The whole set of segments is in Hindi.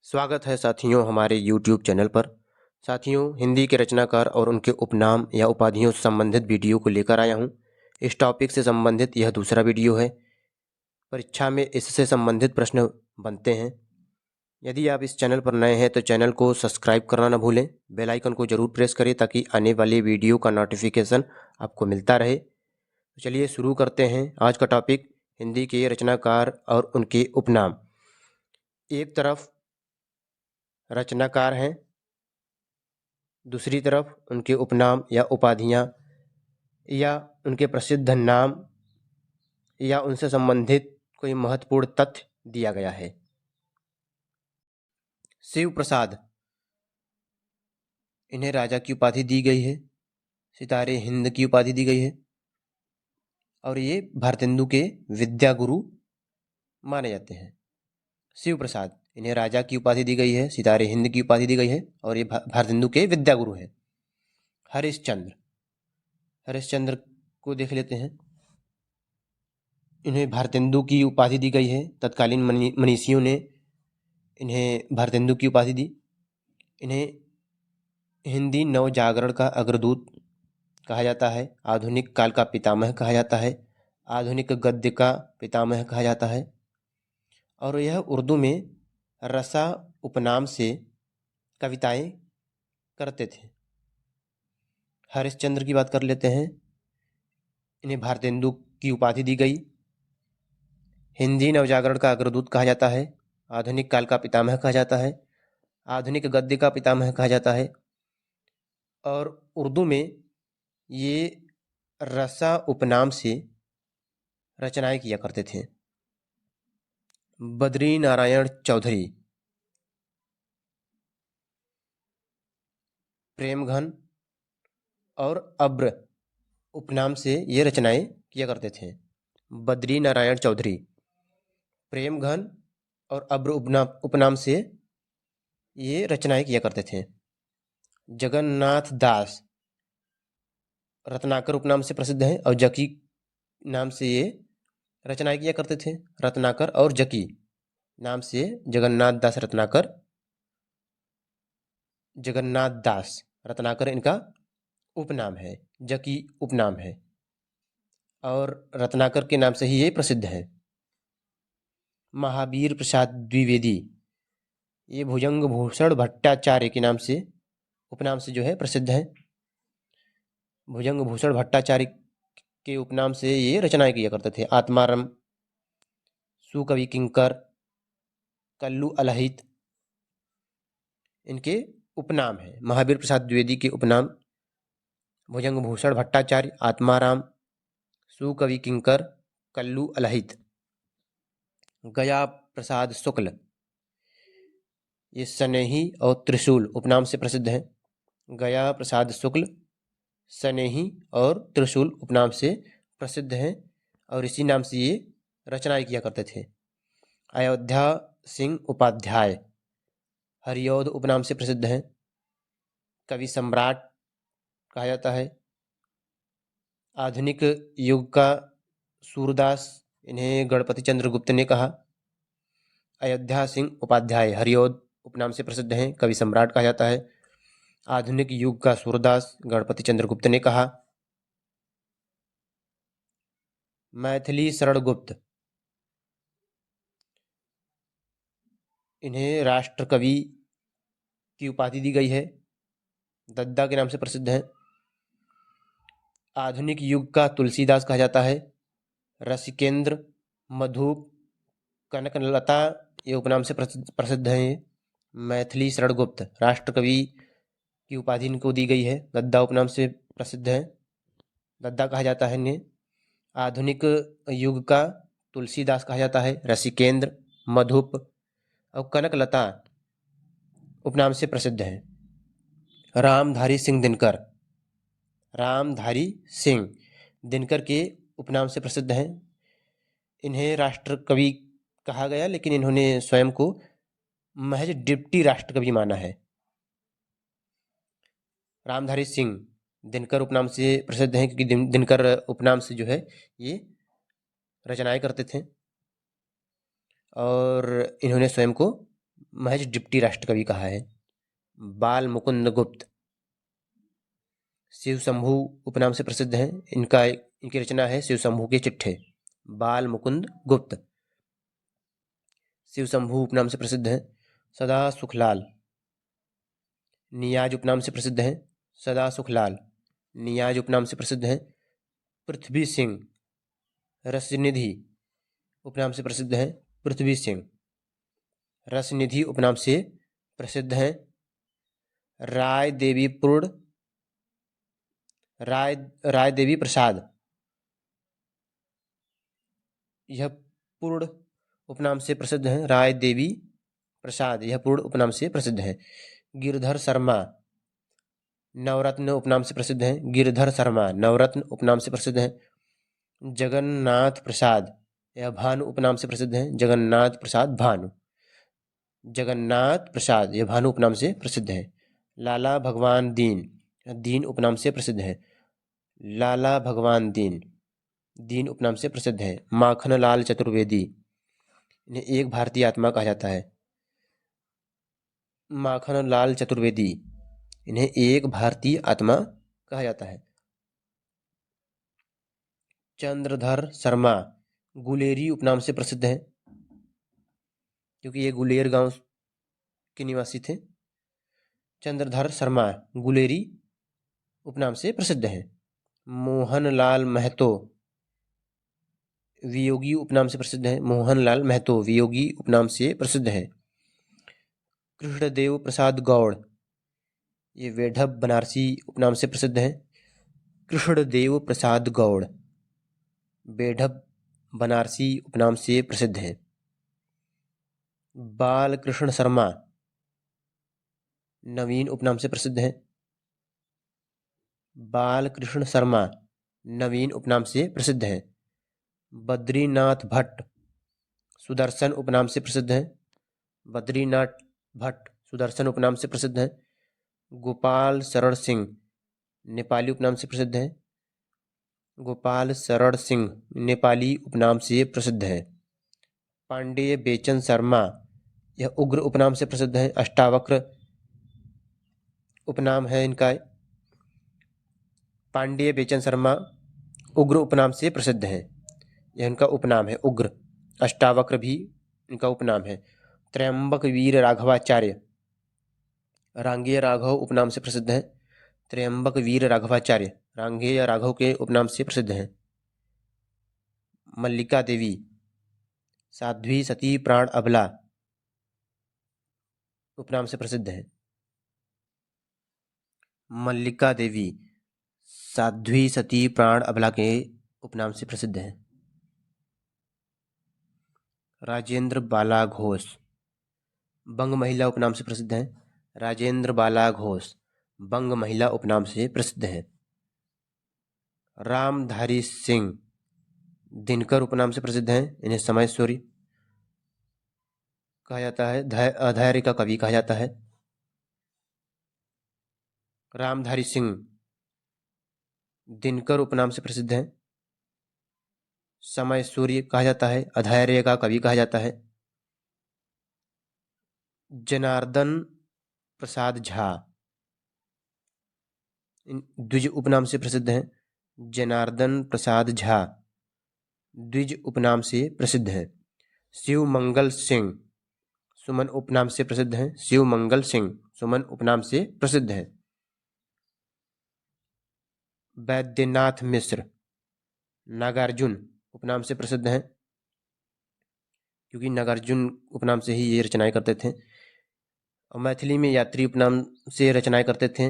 स्वागत है साथियों हमारे YouTube चैनल पर। साथियों, हिंदी के रचनाकार और उनके उपनाम या उपाधियों से संबंधित वीडियो को लेकर आया हूं। इस टॉपिक से संबंधित यह दूसरा वीडियो है। परीक्षा में इससे संबंधित प्रश्न बनते हैं। यदि आप इस चैनल पर नए हैं तो चैनल को सब्सक्राइब करना न भूलें। बेल आइकन को जरूर प्रेस करें ताकि आने वाले वीडियो का नोटिफिकेशन आपको मिलता रहे। तो चलिए शुरू करते हैं। आज का टॉपिक हिंदी के रचनाकार और उनके उपनाम। एक तरफ रचनाकार हैं, दूसरी तरफ उनके उपनाम या उपाधियां या उनके प्रसिद्ध नाम या उनसे संबंधित कोई महत्वपूर्ण तथ्य दिया गया है। शिव प्रसाद, इन्हें राजा की उपाधि दी गई है। सितारे हिंद की उपाधि दी गई है और ये भारतेंदु के विद्या गुरु माने जाते हैं। शिव प्रसाद, इन्हें राजा की उपाधि दी गई है, सितारे हिंद की उपाधि दी गई है और ये भारतेंदु के विद्या गुरु हैं। हरिश्चंद्र, हरिश्चंद्र को देख लेते हैं। इन्हें भारतेंदु की उपाधि दी गई है। तत्कालीन मनीषियों ने इन्हें भारतेंदु की उपाधि दी। इन्हें हिंदी नव जागरण का अग्रदूत कहा जाता है। आधुनिक काल का पितामह कहा जाता है। आधुनिक गद्य का पितामह कहा जाता है और यह उर्दू में रसा उपनाम से कविताएं करते थे। हरिश्चंद्र की बात कर लेते हैं। इन्हें भारतेंदु की उपाधि दी गई। हिंदी नवजागरण का अग्रदूत कहा जाता है। आधुनिक काल का पितामह कहा जाता है। आधुनिक गद्य का पितामह कहा जाता है और उर्दू में ये रसा उपनाम से रचनाएं किया करते थे। बद्री नारायण चौधरी, प्रेमघन और अब्र उपनाम से ये रचनाएं किया करते थे। बद्री नारायण चौधरी प्रेमघन और अब्र उपनाम से ये रचनाएं किया करते थे। जगन्नाथ दास रत्नाकर उपनाम से प्रसिद्ध हैं और जकी नाम से ये रचनाएं किया करते थे। रत्नाकर और जकी नाम से जगन्नाथ दास रत्नाकर, जगन्नाथ दास रत्नाकर इनका उपनाम है, जकी उपनाम है और रत्नाकर के नाम से ही ये प्रसिद्ध है। महावीर प्रसाद द्विवेदी, ये भुजंग भूषण भट्टाचार्य के नाम से उपनाम से जो है प्रसिद्ध है। भुजंग भूषण भट्टाचार्य के उपनाम से ये रचनाएं किया करते थे। आत्माराम, सुकवि किंकर, कल्लू अलहित इनके उपनाम है। महावीर प्रसाद द्विवेदी के उपनाम भुजंग भूषण भट्टाचार्य, आत्माराम, सुकवि किंकर, कल्लू अलहित। गया प्रसाद शुक्ल, ये स्नेही और त्रिशूल उपनाम से प्रसिद्ध हैं। गया प्रसाद शुक्ल स्नेही और त्रिशूल उपनाम से प्रसिद्ध हैं और इसी नाम से ये रचनाएं किया करते थे। अयोध्या सिंह उपाध्याय हरिऔध उपनाम से प्रसिद्ध हैं। कवि सम्राट कहा जाता है। आधुनिक युग का सूरदास, इन्हें गणपति चंद्र गुप्त ने कहा। अयोध्या सिंह उपाध्याय हरिऔध उपनाम से प्रसिद्ध हैं। कवि सम्राट कहा जाता है। आधुनिक युग का सूरदास गणपति चंद्र गुप्त ने कहा। मैथिली शरण गुप्त, इन्हें राष्ट्र कवि की उपाधि दी गई है। दद्दा के नाम से प्रसिद्ध हैं। आधुनिक युग का तुलसीदास कहा जाता है। रसिकेंद्र, मधुप, कनकलता ये उपनाम से प्रसिद्ध हैं। ये मैथिली शरण गुप्त राष्ट्र कवि की उपाधि इनको दी गई है। दद्दा उपनाम से प्रसिद्ध है, दद्दा कहा जाता है इन्हें। आधुनिक युग का तुलसीदास कहा जाता है। रसिकेंद्र, मधुप और कनकलता उपनाम से प्रसिद्ध है। रामधारी सिंह दिनकर, रामधारी सिंह दिनकर के उपनाम से प्रसिद्ध हैं। इन्हें राष्ट्र कवि कहा गया लेकिन इन्होंने स्वयं को महज डिप्टी राष्ट्र कवि माना है। रामधारी सिंह दिनकर उपनाम से प्रसिद्ध हैं क्योंकि दिनकर उपनाम से जो है ये रचनाएं करते थे और इन्होंने स्वयं को महज डिप्टी राष्ट्रकवि कहा है। बाल मुकुंद गुप्त शिव शंभू उपनाम से प्रसिद्ध हैं। इनकी रचना है शिव शंभू के चिट्ठे। बाल मुकुंद गुप्त शिव शंभू उपनाम से प्रसिद्ध हैं। सदा सुखलाल नियाज उपनाम से प्रसिद्ध हैं। सदा सुखलाल नियाज उपनाम से प्रसिद्ध हैं। पृथ्वी सिंह रसनिधि उपनाम से प्रसिद्ध हैं। पृथ्वी सिंह रसनिधि उपनाम से प्रसिद्ध हैं। राय देवी पूर्ण राय देवी प्रसाद यह पूर्ण उपनाम से प्रसिद्ध हैं। राय देवी प्रसाद यह पूर्ण उपनाम से प्रसिद्ध हैं। गिरधर शर्मा नवरत्न उपनाम से प्रसिद्ध हैं। गिरधर शर्मा नवरत्न उपनाम से प्रसिद्ध हैं। जगन्नाथ प्रसाद यह भानु उपनाम से प्रसिद्ध हैं। जगन्नाथ प्रसाद भानु जगन्नाथ प्रसाद यह भानु उपनाम से प्रसिद्ध हैं। लाला भगवान दीन दीन उपनाम से प्रसिद्ध हैं। लाला भगवान दीन उपनाम से प्रसिद्ध हैं। माखनलाल चतुर्वेदी इन्हें एक भारतीय आत्मा कहा जाता है। माखनलाल चतुर्वेदी इन्हें एक भारतीय आत्मा कहा जाता है। चंद्रधर शर्मा गुलेरी उपनाम से प्रसिद्ध हैं, क्योंकि ये गुलेर गांव के निवासी थे। चंद्रधर शर्मा गुलेरी उपनाम से प्रसिद्ध हैं। मोहनलाल महतो वियोगी उपनाम से प्रसिद्ध हैं। मोहनलाल महतो वियोगी उपनाम से प्रसिद्ध हैं। कृष्णदेव प्रसाद गौड़ ये वेढब बनारसी उपनाम से प्रसिद्ध हैं। कृष्णदेव प्रसाद गौड़ वेढब बनारसी उपनाम से प्रसिद्ध हैं। बालकृष्ण शर्मा नवीन उपनाम से प्रसिद्ध हैं। बालकृष्ण शर्मा नवीन उपनाम से प्रसिद्ध हैं। बद्रीनाथ भट्ट सुदर्शन उपनाम से प्रसिद्ध हैं। बद्रीनाथ भट्ट सुदर्शन उपनाम से प्रसिद्ध हैं। गोपाल शरण सिंह नेपाली उपनाम से प्रसिद्ध हैं। गोपाल शरण सिंह नेपाली उपनाम से प्रसिद्ध हैं। पांडेय बेचन शर्मा यह उग्र उपनाम से प्रसिद्ध हैं। अष्टावक्र उपनाम है इनका। पांडेय बेचन शर्मा उग्र उपनाम से प्रसिद्ध हैं। यह इनका उपनाम है उग्र। अष्टावक्र भी इनका उपनाम है। त्रयंबक वीर राघवाचार्य रांगेय राघव उपनाम से प्रसिद्ध हैं। त्रयंबक वीर राघवाचार्य रांगेय राघव के उपनाम से प्रसिद्ध हैं। मल्लिका देवी साध्वी सती प्राण अबला उपनाम से प्रसिद्ध हैं। मल्लिका देवी साध्वी सती प्राण अबला के उपनाम से प्रसिद्ध हैं। राजेंद्र बाला घोष बंग महिला उपनाम से प्रसिद्ध हैं। राजेंद्र बाला घोष बंग महिला उपनाम से प्रसिद्ध हैं। रामधारी सिंह दिनकर उपनाम से प्रसिद्ध हैं। इन्हें समयश्वरी कहा जाता है। अधैर्य का कवि कहा जाता है। रामधारी सिंह दिनकर उपनाम से प्रसिद्ध हैं। समय सूर्य कहा जाता है। अधैर्य का कवि कहा जाता है। जनार्दन प्रसाद झा द्विज उपनाम से प्रसिद्ध हैं। जनार्दन प्रसाद झा द्विज उपनाम से प्रसिद्ध हैं। शिव मंगल सिंह सुमन उपनाम से प्रसिद्ध हैं। शिव मंगल सिंह सुमन उपनाम से प्रसिद्ध हैं। वैद्यनाथ मिश्र नागार्जुन उपनाम से प्रसिद्ध हैं, क्योंकि नागार्जुन उपनाम से ही ये रचनाएं करते थे। और मैथिली में यात्री उपनाम से रचनाएं करते थे।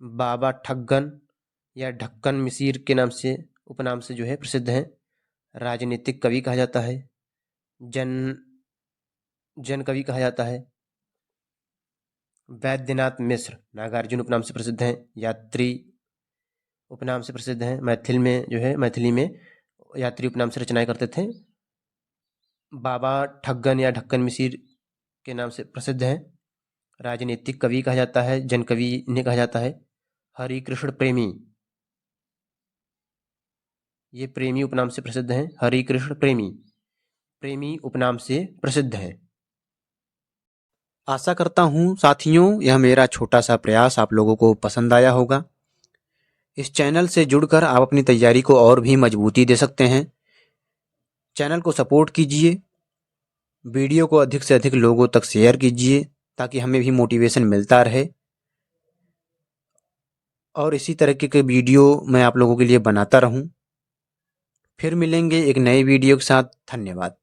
बाबा ठग्गन या ढक्कन मिसिर के नाम से उपनाम से जो है प्रसिद्ध हैं। राजनीतिक कवि कहा जाता है। जन कवि कहा जाता है। वैद्यनाथ मिश्र नागार्जुन उपनाम से प्रसिद्ध हैं। यात्री उपनाम से प्रसिद्ध हैं। मैथिली में यात्री उपनाम से रचनाएं करते थे। बाबा ठग्गन या ढक्कन मिसिर के नाम से प्रसिद्ध हैं। राजनीतिक कवि कहा जाता है। जन कवि इन्हें कहा जाता है। हरि कृष्ण प्रेमी ये प्रेमी उपनाम से प्रसिद्ध हैं। हरि कृष्ण प्रेमी उपनाम से प्रसिद्ध हैं। आशा करता हूँ साथियों यह मेरा छोटा सा प्रयास आप लोगों को पसंद आया होगा। इस चैनल से जुड़कर आप अपनी तैयारी को और भी मजबूती दे सकते हैं। चैनल को सपोर्ट कीजिए, वीडियो को अधिक से अधिक लोगों तक शेयर कीजिए ताकि हमें भी मोटिवेशन मिलता रहे और इसी तरह के वीडियो मैं आप लोगों के लिए बनाता रहूं। फिर मिलेंगे एक नए वीडियो के साथ। धन्यवाद।